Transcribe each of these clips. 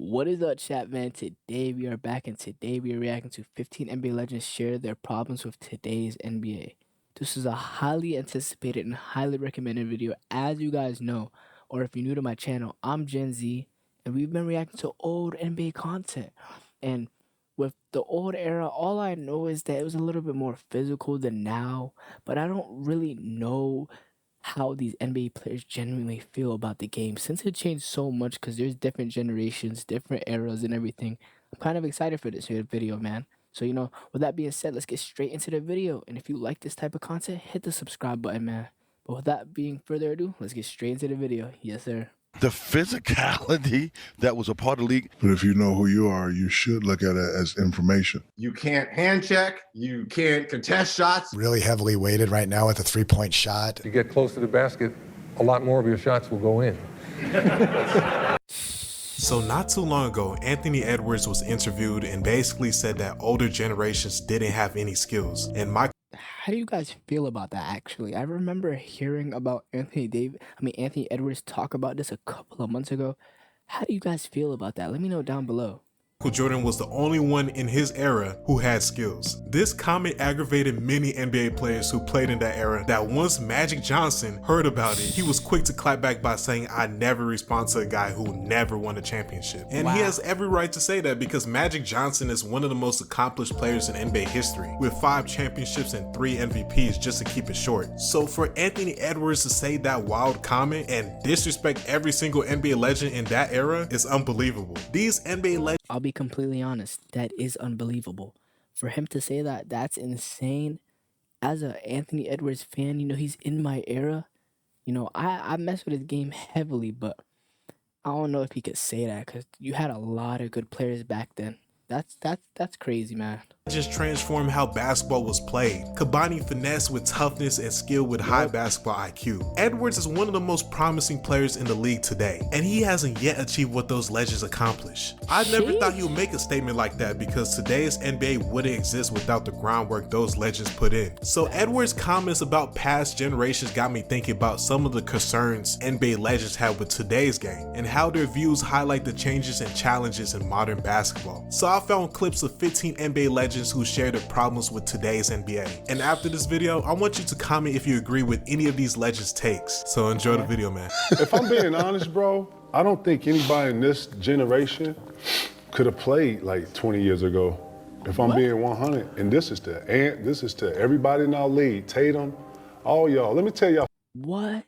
What is up, chat man? Today we are back, and today we are reacting to 15 NBA legends share their problems with today's NBA. This is a highly anticipated and highly recommended video, as you guys know, or if you're new to my channel, I'm Gen Z, and we've been reacting to old NBA content. And with the old era, all I know is that it was a little bit more physical than now, but I don't really know how these NBA players genuinely feel about the game since it changed so much because there's different generations, different eras, and everything. I'm kind of excited for this here video, man. So, with that being said, let's get straight into the video. And if you like this type of content, hit the subscribe button, man. But with that being further ado, let's get straight into the video. Yes, sir. The physicality that was a part of the league. But if you know who you are, you should look at it as information. You can't hand check. You can't contest shots. Really heavily weighted right now with a three-point shot. You get close to the basket, a lot more of your shots will go in. So not too long ago, Anthony Edwards was interviewed and basically said that older generations didn't have any skills. And how do you guys feel about that, actually? I remember hearing about Anthony Edwards talk about this a couple of months ago. How do you guys feel about that? Let me know down below. Michael Jordan was the only one in his era who had skills. This comment aggravated many NBA players who played in that era, that once Magic Johnson heard about it, he was quick to clap back by saying, "I never respond to a guy who never won a championship." And He has every right to say that because Magic Johnson is one of the most accomplished players in NBA history, with 5 championships and 3 MVPs, just to keep it short. So for Anthony Edwards to say that wild comment and disrespect every single NBA legend in that era is unbelievable. These NBA legends, I'll be completely honest, that is unbelievable. For him to say that, that's insane. As a Anthony Edwards fan, he's in my era. I mess with his game heavily, but I don't know if he could say that because you had a lot of good players back then. That's crazy, man. just transformed how basketball was played, combining finesse with toughness and skill with high basketball IQ. Edwards is one of the most promising players in the league today, and he hasn't yet achieved what those legends accomplished. I never thought he would make a statement like that because today's NBA wouldn't exist without the groundwork those legends put in. So Edwards' comments about past generations got me thinking about some of the concerns NBA legends have with today's game and how their views highlight the changes and challenges in modern basketball. So I found clips of 15 NBA legends who share their problems with today's NBA. And after this video, I want you to comment if you agree with any of these legends' takes. So enjoy the video, man. If I'm being honest, bro, I don't think anybody in this generation could have played like 20 years ago. If I'm being 100, and this is to everybody in our league, Tatum, all y'all. Let me tell y'all. What?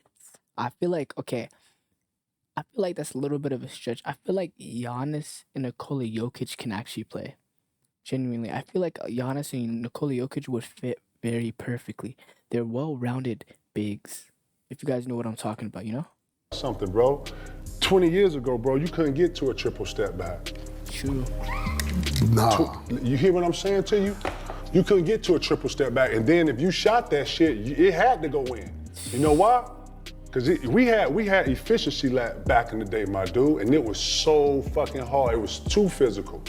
I feel like, okay, I feel like that's a little bit of a stretch. I feel like Giannis and Nikola Jokic can actually play. Genuinely, I feel like Giannis and Nikola Jokic would fit very perfectly. They're well-rounded bigs, if you guys know what I'm talking about, you know? Something, bro. 20 years ago, bro, you couldn't get to a triple step back. True. Nah. You hear what I'm saying to you? You couldn't get to a triple step back, and then if you shot that shit, it had to go in. You know why? Because we had efficiency back in the day, my dude, and it was so fucking hard. It was too physical.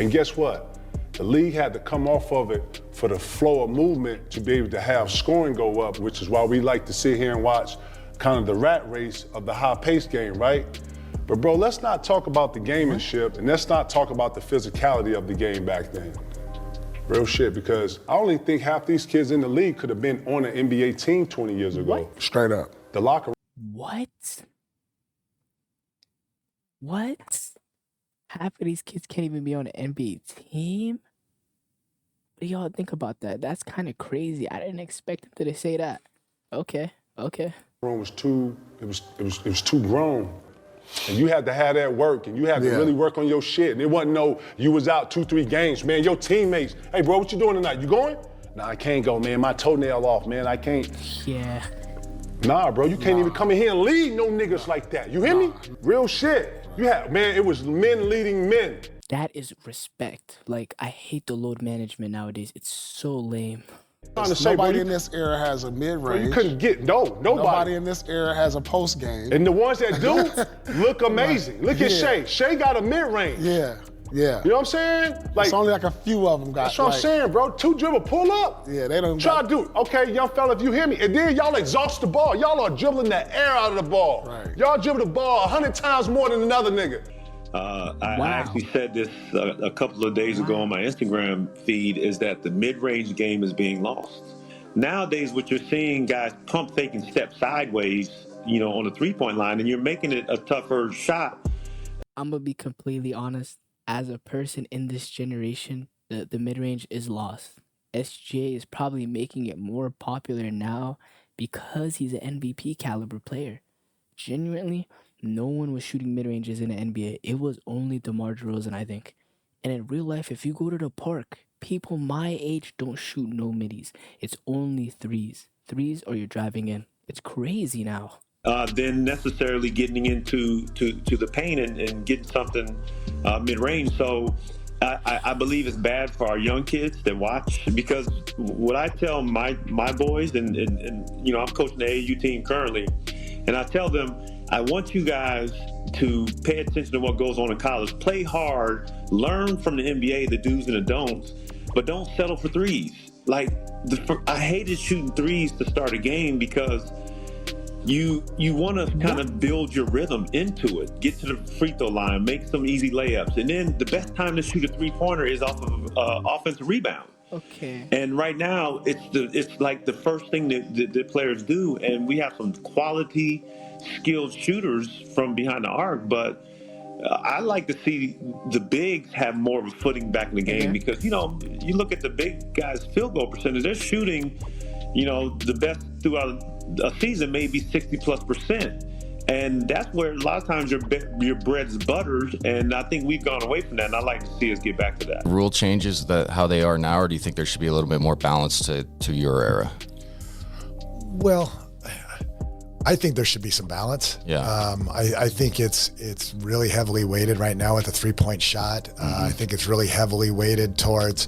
And guess what? The league had to come off of it for the flow of movement to be able to have scoring go up, which is why we like to sit here and watch kind of the rat race of the high-paced game, right? But bro, let's not talk about the gamemanship, and let's not talk about the physicality of the game back then. Real shit, because I only think half these kids in the league could have been on an NBA team 20 years ago. What? Straight up. The locker room. What? Half of these kids can't even be on an NBA team? What do y'all think about that? That's kind of crazy. I didn't expect them to say that. Okay. Room was too, it was too grown. And you had to have that work, and you had to really work on your shit. And it wasn't no, you was out 2-3 games, man. Your teammates, hey bro, what you doing tonight? You going? Nah, I can't go, man. My toenail off, man. I can't. Yeah. Nah, bro, you can't even come in here and lead no niggas like that. You hear me? Real shit. You had, man, it was men leading men. That is respect. Like, I hate the load management nowadays. It's so lame. Nobody in this era has a mid-range. You couldn't get, nobody. Nobody in this era has a post game. And the ones that do look amazing. Look at Shea. Shea got a mid-range. Yeah. You know what I'm saying? Like, it's only like a few of them got. That's what I'm saying, bro. 2 dribble, pull up. Yeah, they don't try to do it. Okay, young fella, if you hear me, and then y'all exhaust the ball. Y'all are dribbling the air out of the ball. Right. Y'all dribble the ball 100 times more than another nigga. I actually said this a couple of days ago on my Instagram feed, is that the mid-range game is being lost. Nowadays, what you're seeing, guys pump fake and step sideways, on the three-point line, and you're making it a tougher shot. I'm going to be completely honest. As a person in this generation, the mid-range is lost. SGA is probably making it more popular now because he's an MVP caliber player. Genuinely, no one was shooting mid-ranges in the NBA. It was only DeMar DeRozan, I think. And in real life, if you go to the park, people my age don't shoot no middies. It's only threes. Threes or you're driving in. It's crazy now. Then necessarily getting into to the paint and getting something mid-range. So I believe it's bad for our young kids that watch, because what I tell my boys, and I'm coaching the AAU team currently, and I tell them, I want you guys to pay attention to what goes on in college. Play hard, learn from the NBA, the do's and the don'ts, but don't settle for threes. Like, I hated shooting threes to start a game, because you want to kind of build your rhythm into it. Get to the free throw line, make some easy layups, and then the best time to shoot a three-pointer is off of offensive rebound. Okay. And right now, it's like the first thing that players do, and we have some quality, skilled shooters from behind the arc, but I like to see the bigs have more of a footing back in the game, because, you look at the big guys' field goal percentage, they're shooting, the best throughout a season, maybe 60+%. And that's where a lot of times your bread's buttered, and I think we've gone away from that, and I'd like to see us get back to that. Rule changes how they are now, or do you think there should be a little bit more balance to your era? Well, I think there should be some balance. Yeah. I think it's really heavily weighted right now with the 3-point shot. I think it's really heavily weighted towards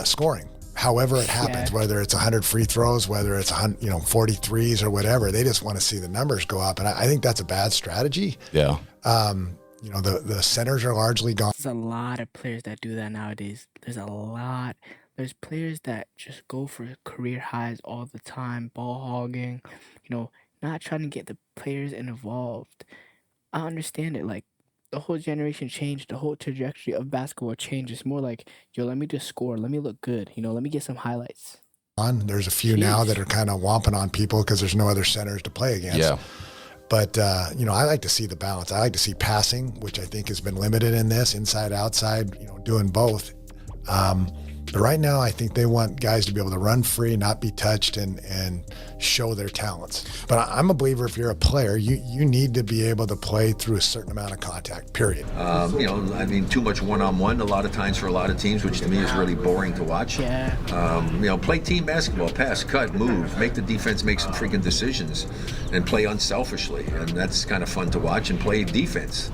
scoring. However it happens, whether it's 100 free throws, whether it's 43s or whatever, they just want to see the numbers go up, and I think that's a bad strategy. Yeah. The centers are largely gone. There's a lot of players that do that nowadays. There's players that just go for career highs all the time, ball hogging, not trying to get the players involved. I understand it. Like, the whole generation changed. The whole trajectory of basketball changed. It's more like, let me just score. Let me look good. Let me get some highlights. There's a few now that are kind of womping on people because there's no other centers to play against. Yeah. But, I like to see the balance. I like to see passing, which I think has been limited in this, inside, outside, doing both. But right now, I think they want guys to be able to run free, not be touched, and show their talents. But I'm a believer, if you're a player, you need to be able to play through a certain amount of contact, period. Too much one-on-one a lot of times for a lot of teams, which to me is really boring to watch. Yeah. Play team basketball, pass, cut, move, make the defense make some freaking decisions, and play unselfishly. And that's kind of fun to watch, and play defense.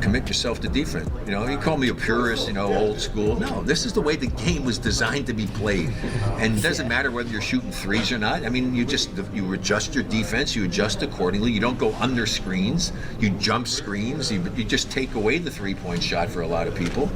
Commit yourself to defense. You call me a purist, old school. No, this is the way the game was designed to be played. And it doesn't matter whether you're shooting threes or not. I mean, you adjust your defense, you adjust accordingly. You don't go under screens, you jump screens, you just take away the three-point shot for a lot of people.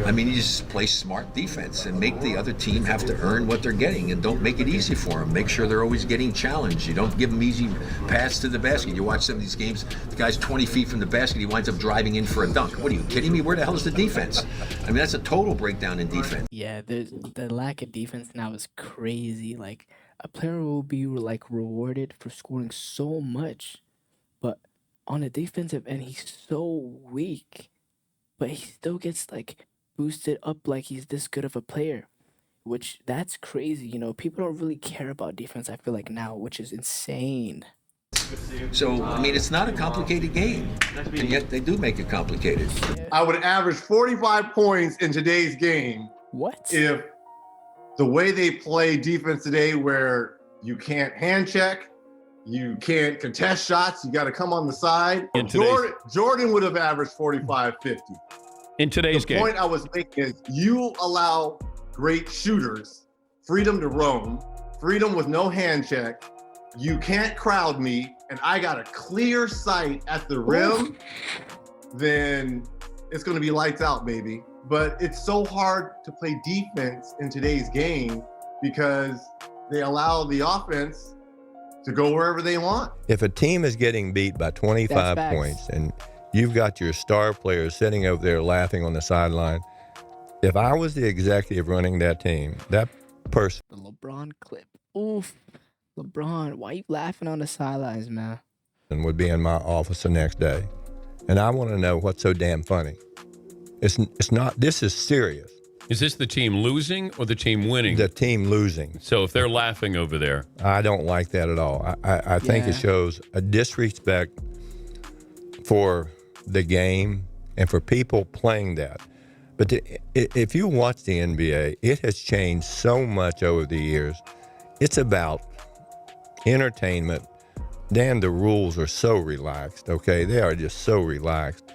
I mean, you just play smart defense and make the other team have to earn what they're getting, and don't make it easy for them. Make sure they're always getting challenged. You don't give them easy pass to the basket. You watch some of these games, the guy's 20 feet from the basket, he winds up driving in for a dunk. What are you kidding me? Where the hell is the defense? I mean, that's a total breakdown in defense. Yeah, the lack of defense now is crazy. Like, a player will be rewarded for scoring so much, but on the defensive end, he's so weak, but he still gets boosted up like he's this good of a player, which that's crazy. People don't really care about defense, I feel like, now, which is insane. So, I mean, it's not a complicated game, and yet they do make it complicated. I would average 45 points in today's game. What? If the way they play defense today, where you can't hand check, you can't contest shots, you got to come on the side. Jordan would have averaged 45, 50. In today's game. The point I was making is you allow great shooters freedom to roam, freedom with no hand check. You can't crowd me, and I got a clear sight at the rim, then it's going to be lights out, baby. But it's so hard to play defense in today's game because they allow the offense to go wherever they want. If a team is getting beat by 25 points and You've got your star players sitting over there laughing on the sideline. If I was the executive running that team, that person. The LeBron clip. Oof. LeBron, why you laughing on the sidelines, man? Would be in my office the next day. And I want to know what's so damn funny. It's not, this is serious. Is this the team losing or the team winning? The team losing. So if they're laughing over there. I don't like that at all. I think it shows a disrespect for the game and for people playing that. But if you watch the NBA, it has changed so much over the years. It's about entertainment. Dan, the rules are so relaxed, okay? They are just so relaxed.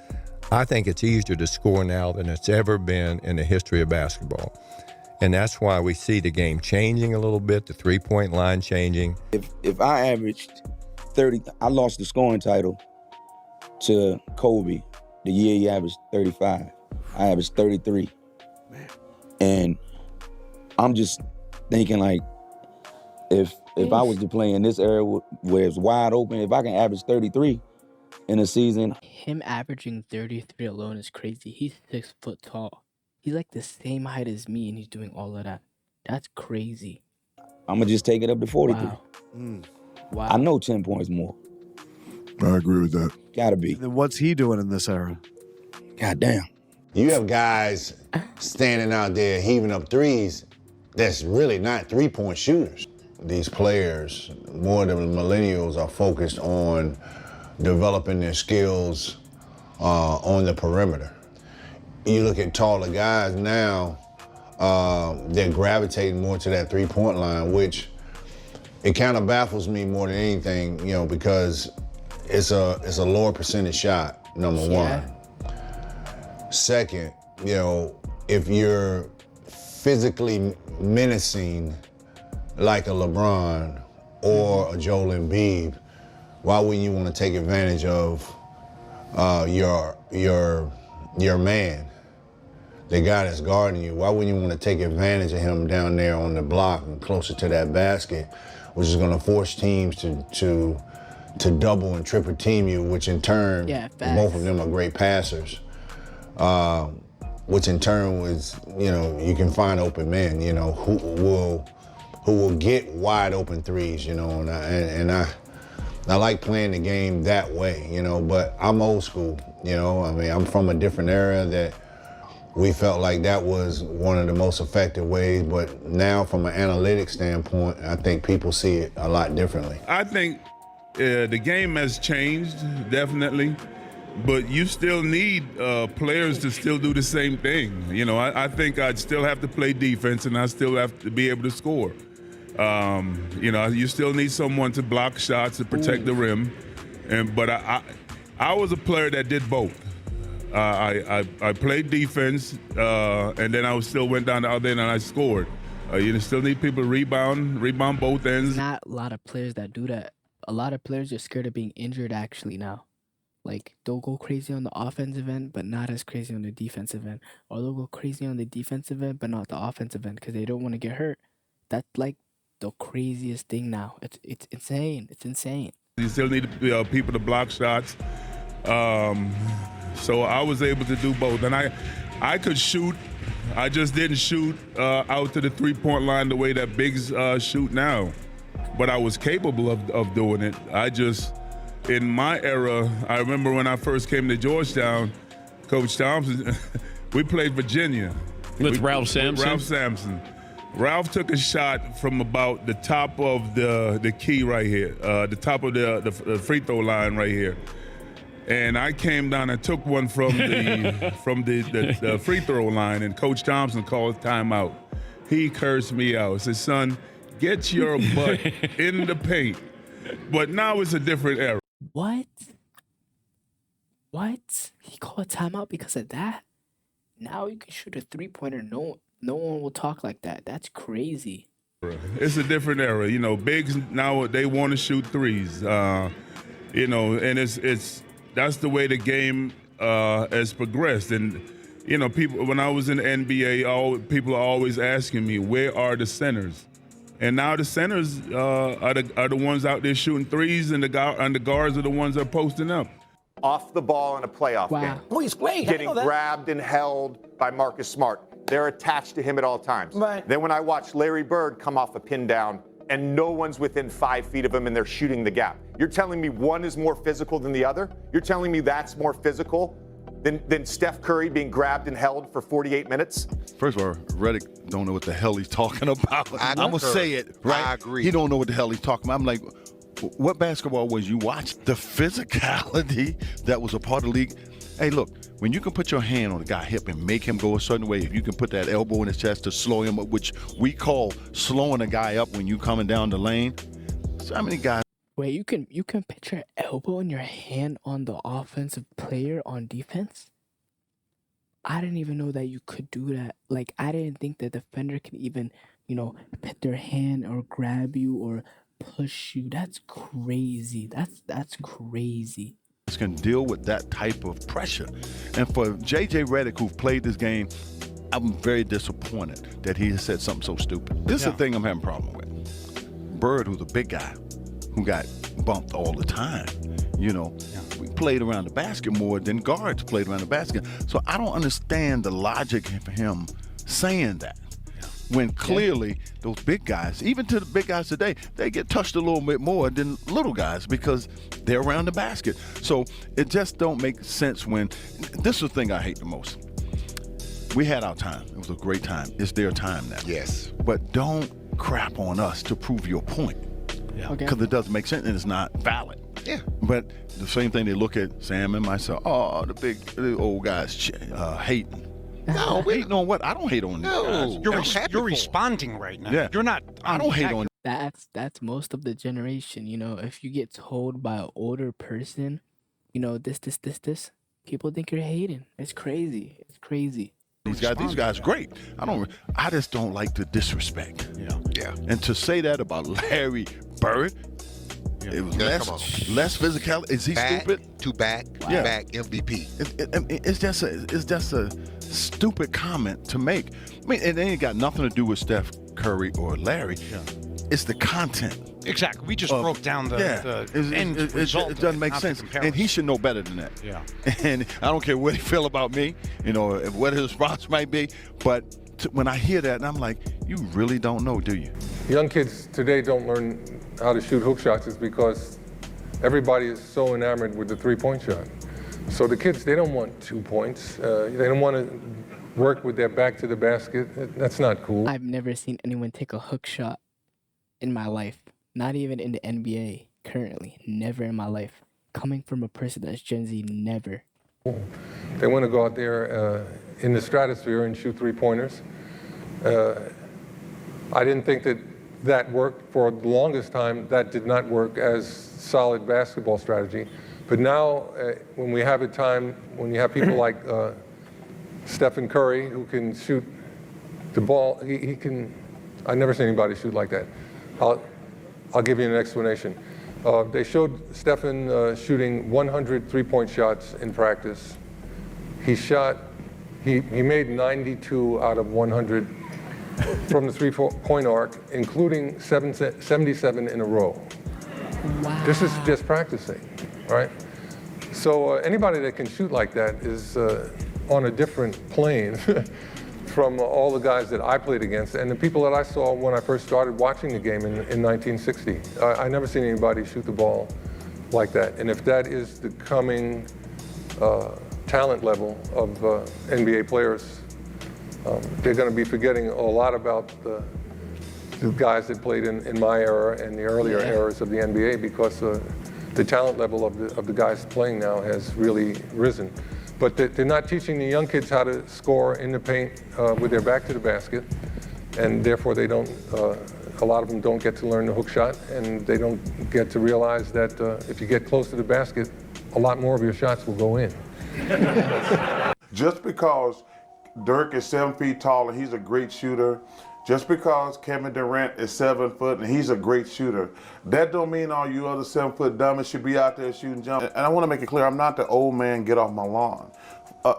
I think it's easier to score now than it's ever been in the history of basketball. And that's why we see the game changing a little bit, the three-point line changing. If I averaged 30, I lost the scoring title to Kobe the year he averaged 35. I averaged 33. Man. And I'm just thinking, like, if I was to play in this era where it's wide open, if I can average 33 in a season. Him averaging 33 alone is crazy. He's 6 foot tall. He's like the same height as me, and he's doing all of that. That's crazy. I'm going to just take it up to 43. Wow. Wow. I know 10 points more. I agree with that. Gotta be. Then what's he doing in this era? God damn. You have guys standing out there heaving up threes that's really not three-point shooters. These players, more of the millennials, are focused on developing their skills on the perimeter. You look at taller guys now, they're gravitating more to that three-point line, which it kind of baffles me more than anything, you know, because it's a lower percentage shot, number one. Second, you know, if you're physically menacing like a LeBron or a Joel Embiid, why wouldn't you want to take advantage of your man, the guy that's guarding you? Why wouldn't you want to take advantage of him down there on the block and closer to that basket, which is going to force teams to double and triple team you, which in turn, both of them are great passers. Which in turn was, you know, you can find open men, you know, who will get wide open threes, you know, and I like playing the game that way, you know, but I'm old school, you know. I mean, I'm from a different era that we felt like that was one of the most effective ways, but now from an analytics standpoint, I think people see it a lot differently. I think the game has changed, definitely. But you still need players to still do the same thing. You know, I think I'd still have to play defense and I still have to be able to score. You know, you still need someone to block shots to protect the rim. But I was a player that did both. I played defense and then I still went down the other end and I scored. You still need people to rebound both ends. Not a lot of players that do that. A lot of players are scared of being injured actually now. Like, they'll go crazy on the offensive end, but not as crazy on the defensive end. Or they'll go crazy on the defensive end, but not the offensive end because they don't want to get hurt. That's like the craziest thing now. It's insane. It's insane. You still need people to block shots. So I was able to do both. And I could shoot. I just didn't shoot out to the three-point line the way that bigs shoot now. But I was capable of doing it. In my era, I remember when I first came to Georgetown, Coach Thompson, we played Virginia. With Ralph Sampson. Ralph took a shot from about the top of the key right here, the top of the free throw line right here. And I came down and took one from the free throw line, and Coach Thompson called timeout. He cursed me out. Said, son, get your butt in the paint. But now it's a different era. What? He called timeout because of that? Now you can shoot a three-pointer. No one will talk like that. That's crazy. It's a different era. You know, bigs now, they want to shoot threes. You know, and that's the way the game has progressed. And, you know, people, when I was in the NBA, people are always asking me, where are the centers? And now the centers are the ones out there shooting threes, and the guards are the ones that are posting up. off the ball in a playoff game. Oh, he's great. Getting grabbed and held by Marcus Smart. They're attached to him at all times. Right. Then when I watch Larry Bird come off a pin down and no one's within 5 feet of him and they're shooting the gap. You're telling me one is more physical than the other? You're telling me that's more physical than Steph Curry being grabbed and held for 48 minutes? First of all, Redick don't know what the hell he's talking about. I'm going to say it, right? I agree. He don't know what the hell he's talking about. I'm like, what basketball was you watching? The physicality that was a part of the league. Hey, look, when you can put your hand on a guy's hip and make him go a certain way, if you can put that elbow in his chest to slow him up, which we call slowing a guy up when you coming down the lane. So how many guys? Wait, you can put your elbow and your hand on the offensive player on defense? I didn't even know that you could do that. Like, I didn't think the defender can even, put their hand or grab you or push you. That's crazy. That's crazy. Can deal with that type of pressure. And for J.J. Redick, who played this game, I'm very disappointed that he has said something so stupid. This is the thing I'm having a problem with. Bird, who's a big guy, who got bumped all the time. We played around the basket more than guards played around the basket. So I don't understand the logic for him saying that. When clearly those big guys, even to the big guys today, they get touched a little bit more than little guys because they're around the basket. So it just don't make sense when, this is the thing I hate the most. We had our time. It was a great time. It's their time now. Yes. But don't crap on us to prove your point. Because it doesn't make sense and it's not valid. Yeah. But the same thing, they look at Sam and myself, the old guys hating. No, hating on what? I don't hate on these guys. You're responding right now. Yeah. You're not. I don't hate on. That's most of the generation. If you get told by an older person, this, people think you're hating. It's crazy. It's crazy. These guys, great. I just don't like the disrespect. Yeah. And to say that about Larry Bird, it was less physical. Is he stupid? Back MVP. It's just a stupid comment to make. I mean, it ain't got nothing to do with Steph Curry or Larry. It's the content. Exactly. We just broke down the end result. It doesn't make sense. And he should know better than that. Yeah. And I don't care what he feel about me, what his response might be, but when I hear that, and I'm like, you really don't know, do you? Young kids today don't learn how to shoot hook shots is because everybody is so enamored with the three-point shot. So the kids, they don't want 2 points. They don't want to work with their back to the basket. That's not cool. I've never seen anyone take a hook shot in my life. Not even in the NBA currently. Never in my life. Coming from a person that's Gen Z, never. They want to go out there in the stratosphere and shoot three-pointers. I didn't think that worked for the longest time. That did not work as solid basketball strategy. But now, when we have a time, when you have people like Stephen Curry, who can shoot the ball, he can, I've never seen anybody shoot like that. I'll give you an explanation. They showed Stephen shooting 100 three-point shots in practice. He made 92 out of 100 from the three-point arc, including 77 in a row. Wow. This is just practicing, all right? So anybody that can shoot like that is on a different plane from all the guys that I played against and the people that I saw when I first started watching the game in 1960. I never seen anybody shoot the ball like that. And if that is the coming talent level of NBA players, they're going to be forgetting a lot about the guys that played in my era and the earlier eras of the NBA because the talent level of the guys playing now has really risen. But they're not teaching the young kids how to score in the paint with their back to the basket, and therefore they don't. A lot of them don't get to learn the hook shot, and they don't get to realize that if you get close to the basket, a lot more of your shots will go in. Just because Dirk is 7 feet tall and he's a great shooter, just because Kevin Durant is 7 foot and he's a great shooter, that don't mean all you other 7 foot dummies should be out there shooting jump. And I want to make it clear, I'm not the old man, get off my lawn.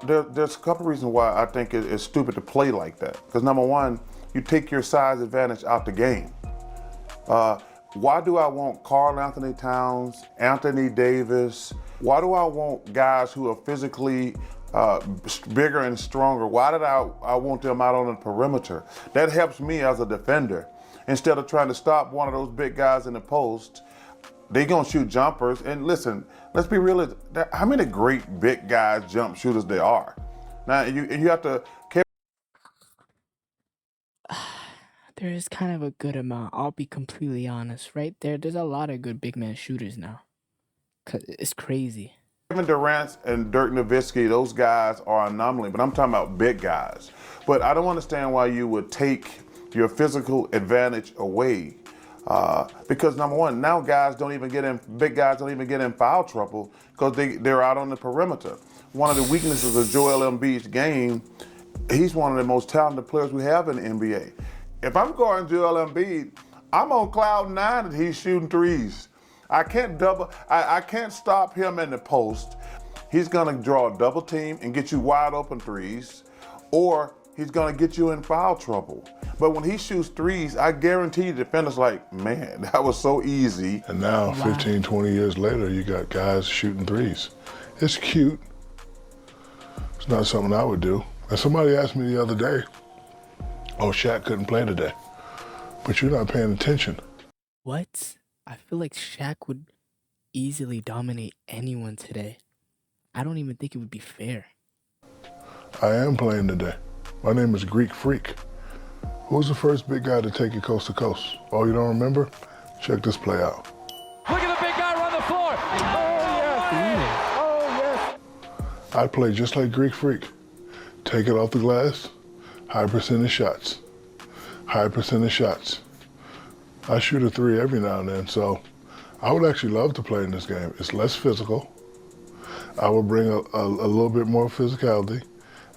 There's a couple reasons why I think it's stupid to play like that. Because number one, you take your size advantage out the game. Why do I want Karl Anthony Towns, Anthony Davis, Why do I want guys who are physically bigger and stronger? Why did I want them out on the perimeter? That helps me as a defender. Instead of trying to stop one of those big guys in the post, they gonna shoot jumpers. And listen, let's be real. How many great big guys, jump shooters there are? Now you have to. There is kind of a good amount. I'll be completely honest. Right there, there's a lot of good big man shooters now. 'Cause it's crazy. Kevin Durant and Dirk Nowitzki, those guys are an anomaly, but I'm talking about big guys. But I don't understand why you would take your physical advantage away. Because number one, now big guys don't even get in foul trouble because they're out on the perimeter. One of the weaknesses of Joel Embiid's game, he's one of the most talented players we have in the NBA. If I'm guarding Joel Embiid, I'm on cloud 9 that he's shooting threes. I can't stop him in the post. He's gonna draw a double team and get you wide open threes, or he's gonna get you in foul trouble. But when he shoots threes, I guarantee the defender's like, man, that was so easy. And now, 15, 20 years later, you got guys shooting threes. It's cute. It's not something I would do. And somebody asked me the other day, oh, Shaq couldn't play today. But you're not paying attention. What? I feel like Shaq would easily dominate anyone today. I don't even think it would be fair. I am playing today. My name is Greek Freak. Who was the first big guy to take you coast to coast? Oh, you don't remember? Check this play out. Look at the big guy run the floor. Oh, yes. Oh, yes. I play just like Greek Freak. Take it off the glass, high percentage shots. High percentage shots. I shoot a three every now and then, so I would actually love to play in this game. It's less physical. I would bring a little bit more physicality.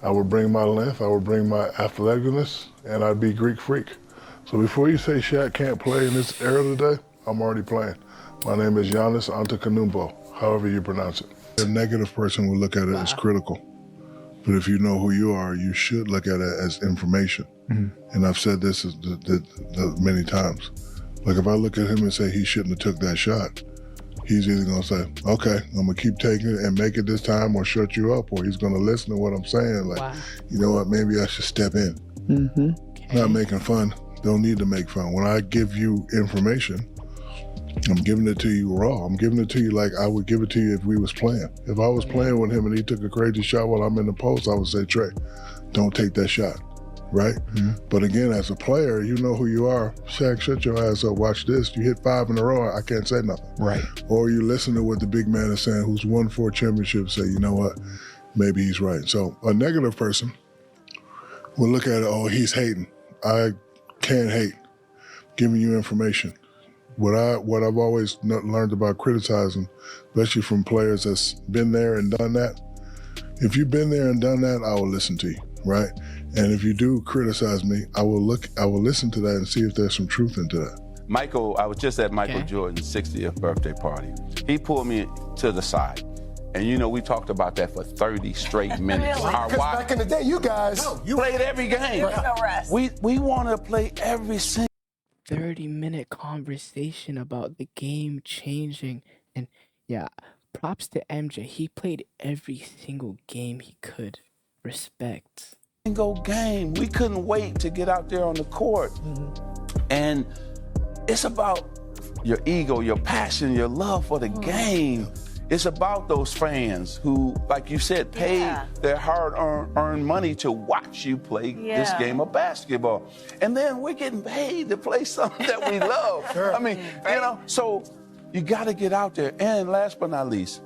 I would bring my length, I would bring my athleticness, and I'd be Greek Freak. So before you say Shaq can't play in this era today, I'm already playing. My name is Giannis Antetokounmpo, however you pronounce it. A negative person would look at it as critical. But if you know who you are, you should look at it as information. And I've said this many times. Like if I look at him and say he shouldn't have took that shot, he's either gonna say, okay, I'm gonna keep taking it and make it this time or shut you up, or he's gonna listen to what I'm saying. Like, you know what, maybe I should step in. Not making fun, don't need to make fun. When I give you information, I'm giving it to you raw. I'm giving it to you like I would give it to you if we was playing. If I was playing with him and he took a crazy shot while I'm in the post, I would say, Trey, don't take that shot, right? But again, as a player, you know who you are. Shaq, shut your ass up, watch this. You hit 5 in a row, I can't say nothing. Right. Or you listen to what the big man is saying, who's won 4 championships, say, you know what, maybe he's right. So a negative person will look at it, oh, he's hating. I can't hate, giving you information. What I've always learned about criticizing, especially from players that's been there and done that, if you've been there and done that, I will listen to you, right? And if you do criticize me, I will listen to that and see if there's some truth into that. Michael, I was just at Michael Jordan's 60th birthday party. He pulled me to the side. And you know, we talked about that for 30 straight minutes. Really? Because back in the day, you guys... You played every game. There was no rest. We want to play every single 30-minute conversation about the game changing. And yeah, props to MJ. He played every single game he could. Respect. Single game. We couldn't wait to get out there on the court. And it's about your ego, your passion, your love for the game. It's about those fans who, like you said, paid their hard-earned money to watch you play this game of basketball. And then we're getting paid to play something that we love. I mean, you know, so you got to get out there. And last but not least,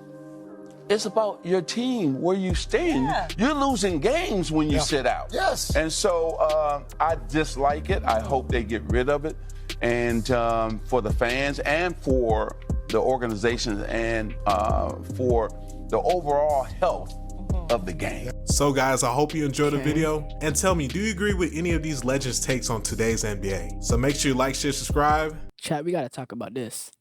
it's about your team, where you stand. You're losing games when you sit out. Yes. And so I dislike it. I hope they get rid of it. And for the fans and for the organization and for the overall health of the game. So guys, I hope you enjoyed the video, and tell me, do you agree with any of these legends' takes on today's NBA? So make sure you like, share, subscribe. Chat, we gotta talk about this.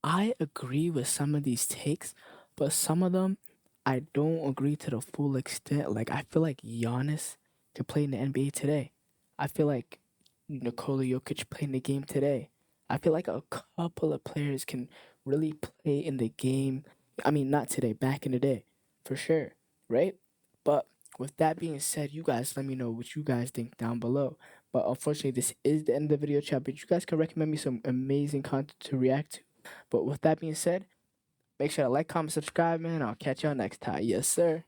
I agree with some of these takes, but some of them I don't agree to the full extent. Like, I feel like Giannis could play in the NBA today. I feel like Nikola Jokic playing the game today. I feel like a couple of players can really play in the game I mean, not today, back in the day, for sure, right? But with that being said, you guys let me know what you guys think down below. But unfortunately, this is the end of the video, chat. But you guys can recommend me some amazing content to react to. But with that being said, make sure to like, comment, subscribe, man. I'll catch y'all next time. Yes, sir.